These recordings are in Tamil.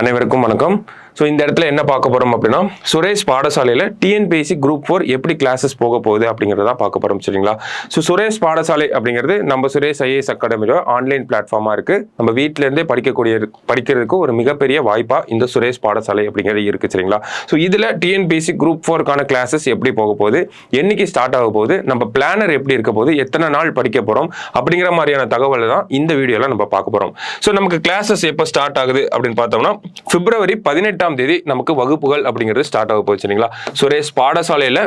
அனைவருக்கும் வணக்கம். ஸோ இந்த இடத்துல என்ன பார்க்க போகிறோம் அப்படின்னா, சுரேஷ் பாடசாலையில் டிஎன்பிஎஸ்சி குரூப் 4 எப்படி கிளாஸஸ் போக போகுது அப்படிங்கிறத பார்க்க போகிறோம். சரிங்களா? ஸோ சுரேஷ் பாடசாலை அப்படிங்கிறது நம்ம சுரேஷ் ஐஏஎஸ் அகாடமியோட ஆன்லைன் பிளாட்ஃபார்மாக இருக்குது. நம்ம வீட்டிலேருந்தே படிக்கிறதுக்கு ஒரு மிகப்பெரிய வாய்ப்பாக இந்த சுரேஷ் பாடசாலை அப்படிங்கிறது இருக்குது. சரிங்களா? ஸோ இதில் டிஎன்பிஎஸ்சி குரூப் 4க்கான கிளாஸஸ் எப்படி போக போகுது, என்னைக்கு ஸ்டார்ட் ஆக போகுது, நம்ம பிளானர் எப்படி இருக்க போகுது, எத்தனை நாள் படிக்க போகிறோம் அப்படிங்கிற மாதிரியான தகவலை தான் இந்த வீடியோவில் நம்ம பார்க்க போகிறோம். ஸோ நமக்கு கிளாஸஸ் எப்போ ஸ்டார்ட் ஆகுது அப்படின்னு பார்த்தோம்னா, பிப்ரவரி 18 தேதி நமக்கு வகுப்புகள் அப்படிங்கிறது ஸ்டார்ட் ஆக போகுது. சரிங்களா? சுரேஷ் பாடசாலையில்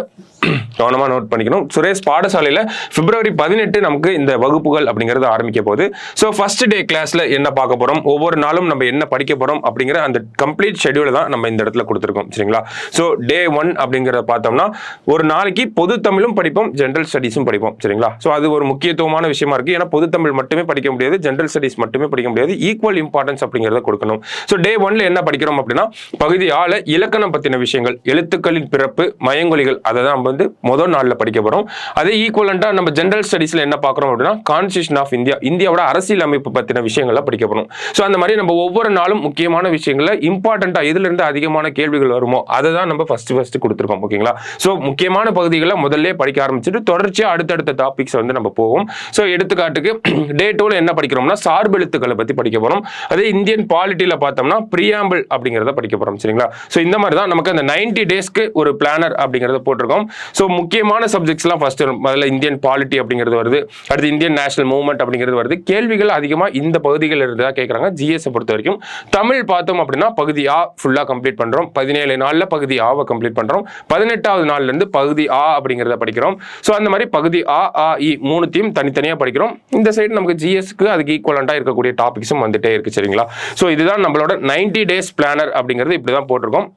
கவனமா நோட் பண்ணிக்கணும். சுரேஷ் பாடசாலையில் பிப்ரவரி 18 நமக்கு இந்த வகுப்புகள் அப்படிங்கிறது ஆரம்பிக்க போகுது. ஸோ ஃபர்ஸ்ட் டே கிளாஸ்ல என்ன பார்க்க போறோம், ஒவ்வொரு நாளும் நம்ம என்ன படிக்க போறோம் அப்படிங்கிற அந்த கம்ப்ளீட் ஷெட்யூல் தான் நம்ம இந்த இடத்துல கொடுத்துருக்கோம். சரிங்களா? ஸோ டே 1 அப்படிங்கிறத பார்த்தோம்னா, ஒரு நாளைக்கு பொது தமிழும் படிப்போம், ஜென்ரல் ஸ்டடீஸும் படிப்போம். சரிங்களா? ஸோ அது ஒரு முக்கியத்துவமான விஷயமா இருக்கு. ஏன்னா பொது தமிழ் மட்டுமே படிக்க முடியாது, ஜென்ரல் ஸ்டடீஸ் மட்டுமே படிக்க முடியாது, ஈக்குவல் இம்பார்ட்டன்ஸ் அப்படிங்கிறத கொடுக்கணும். ஸோ டே 1ல என்ன படிக்கிறோம் அப்படின்னா, பகுதி ஆள இலக்கணம் பத்தின விஷயங்கள், எழுத்துக்களின் பிறப்பு, மயங்கொலிகள், அதை தான் வந்து முதல் நாள்ல படிக்க போறோம். அதே ஈக்குவலண்டா நம்ம ஜெனரல் ஸ்டடீஸ்ல என்ன பார்க்கறோம் அப்படின்னா, கான்ஸ்டிடியூஷன் ஆஃப் இந்தியா, இந்தியாவோட அரசியல் அமைப்பு பத்தின விஷயங்களை படிக்க போறோம். ஸோ அந்த மாதிரி நம்ம ஒவ்வொரு நாளும் முக்கியமான விஷயங்களை இம்பார்ட்டண்டா எதுல இருந்து அதிகமான கேள்விகள் வருமோ அதை தான் நம்ம ஃபர்ஸ்ட் கொடுத்துருக்கோம். ஓகேங்களா? ஸோ முக்கியமான பகுதிகளை முதல்ல படிக்க ஆரம்பிச்சுட்டு தொடர்ச்சியா அடுத்தடுத்த டாபிக்ஸ் வந்து நம்ம போவோம். ஸோ எடுத்துக்காட்டுக்கு டே 2ல என்ன படிக்கிறோம்னா, சார்பு எழுத்துக்களை பத்தி படிக்க போறோம். அதே இந்தியன் பாலிட்டியில பார்த்தோம்னா பிரியாம்பிள் அப்படிங்கிறத படிக்க போறோம். சரிங்களா? ஸோ இந்த மாதிரி தான் நமக்கு அந்த 90 டேஸ்க்கு ஒரு பிளானர் அப்படிங்கிறத போட்டிருக்கோம். ஸோ முக்கியமான சப்ஜெக்ட்ஸ்லாம் ஃபர்ஸ்ட் முதல்ல இந்தியன் பாலிட்டி அப்படிங்கிறது வருது, அடுத்து இந்தியன் நேஷனல் மூவ்மெண்ட் அப்படிங்கிறது வருது. கேள்விகள் அதிகமாக இந்த பகுதிகளில் இருந்து தான் கேட்குறாங்க. ஜிஎஸ் பொறுத்த வரைக்கும் தமிழ் பார்த்தோம் அப்படின்னா பகுதி ஆ ஃபுல்லாக கம்ப்ளீட் பண்ணுறோம். 17 நாளில் பகுதி ஆவை கம்ப்ளீட் பண்ணுறோம். 18வது நாள்லேருந்து பகுதி ஆ அப்படிங்கிறத படிக்கிறோம். ஸோ அந்த மாதிரி பகுதி ஆ ஆ இ மூணுத்தையும் தனித்தனியாக படிக்கிறோம். இந்த சைடு நமக்கு ஜிஎஸ்க்கு அதுக்கு ஈக்குவலண்டாக இருக்கக்கூடிய டாபிக்ஸும் வந்துட்டே இருக்கு. சரிங்களா? ஸோ இதுதான் நம்மளோட 90 டேஸ் பிளானர் அப்படிங்கிறது இப்படி தான் போட்டிருக்கோம்.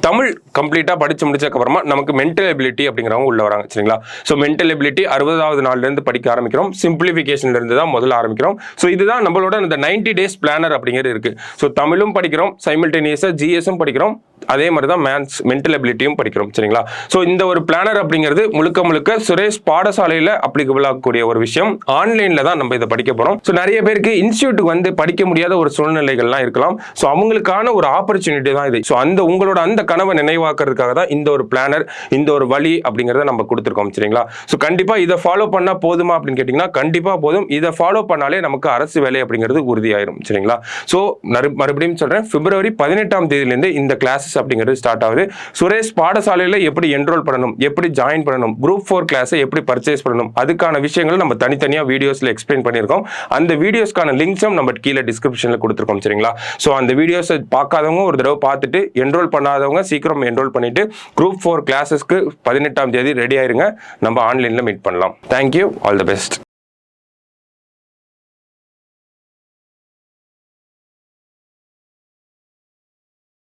தமிழ் கம்ப்ளீட்டாக படித்து முடிச்சதுக்கு அப்புறமா நமக்கு மென்டல் எபிலிட்டி அப்படிங்கிறவங்க உள்ள வராங்க. சரிங்களா? ஸோ மென்டல் எபிலிட்டி 60வது நாள்லேருந்து படிக்க ஆரம்பிக்கிறோம். சிம்பிளிஃபிகேஷன்லேருந்து தான் முதல்ல ஆரம்பிக்கிறோம். ஸோ இதுதான் நம்மளோட இந்த 90 டேஸ் பிளானர் அப்படிங்கிறது இருக்குது. ஸோ தமிழும் படிக்கிறோம், சைமல்டேனியஸாக ஜிஎஸும் படிக்கிறோம், அதே மாதிரி தான் மென்டல் எபிலிட்டியும் படிக்கிறோம். சரிங்களா? ஸோ இந்த ஒரு பிளானர் அப்படிங்கிறது முழுக்க சுரேஷ் பாடசாலையில் அப்ளிகபிள் ஆகக்கூடிய ஒரு விஷயம். ஆன்லைனில் தான் நம்ம இதை படிக்க போகிறோம். ஸோ நிறைய பேருக்கு இன்ஸ்டியூட்டுக்கு வந்து படிக்க முடியாத ஒரு சூழ்நிலைகள்லாம் இருக்கலாம். ஸோ அவங்களுக்கான ஒரு ஆப்பர்ச்சுனிட்டி தான் இது. ஸோ உங்களோட அந்த கனவை நினைவாக்குறதுக்காக தான் இந்த ஒரு பிளானர், இந்த ஒரு வழி அப்படிங்கிறத நம்ம கொடுத்துருக்கோம். சரிங்களா? ஸோ கண்டிப்பாக இதை ஃபாலோ பண்ணால் போதுமா அப்படின்னு கேட்டிங்கன்னா, கண்டிப்பாக போதும். இதை ஃபாலோ பண்ணாலே நமக்கு அரசு வேலை அப்படிங்கிறது உறுதியாயிரும். சரிங்களா? ஸோ மறுபடியும் சொல்கிறேன், பிப்ரவரி 18 தேதியிலேருந்து இந்த கிளாஸஸ் அப்படிங்கிறது ஸ்டார்ட் ஆகுது. சுரேஷ் பாடசாலையில் எப்படி என்ரோல் பண்ணணும், எப்படி ஜாயின் பண்ணணும், குரூப் 4 கிளாஸை எப்படி பர்ச்சேஸ் பண்ணணும், அதுக்கான விஷயங்கள் நம்ம தனித்தனியாக வீடியோஸில் எக்ஸ்பிளைன் பண்ணியிருக்கோம். அந்த வீடியோஸ்க்கான லிங்க்ஸும் நம்ம கீழே டிஸ்கிரிப்ஷனில் கொடுத்துருக்கோம். சரிங்களா? ஸோ அந்த வீடியோஸை பார்க்காதவங்க ஒரு தடவை பார்த்துட்டு, என்ரோல் பண்ணாதவங்க சீக்கிரம் என்ரோல் பண்ணிட்டு குரூப் 4 கிளாஸஸ்க்கு 18 தேதி ரெடி ஆயிருங்க. நம்ம ஆன்லைனில் மீட் பண்ணலாம். தேங்க்யூ. All the best.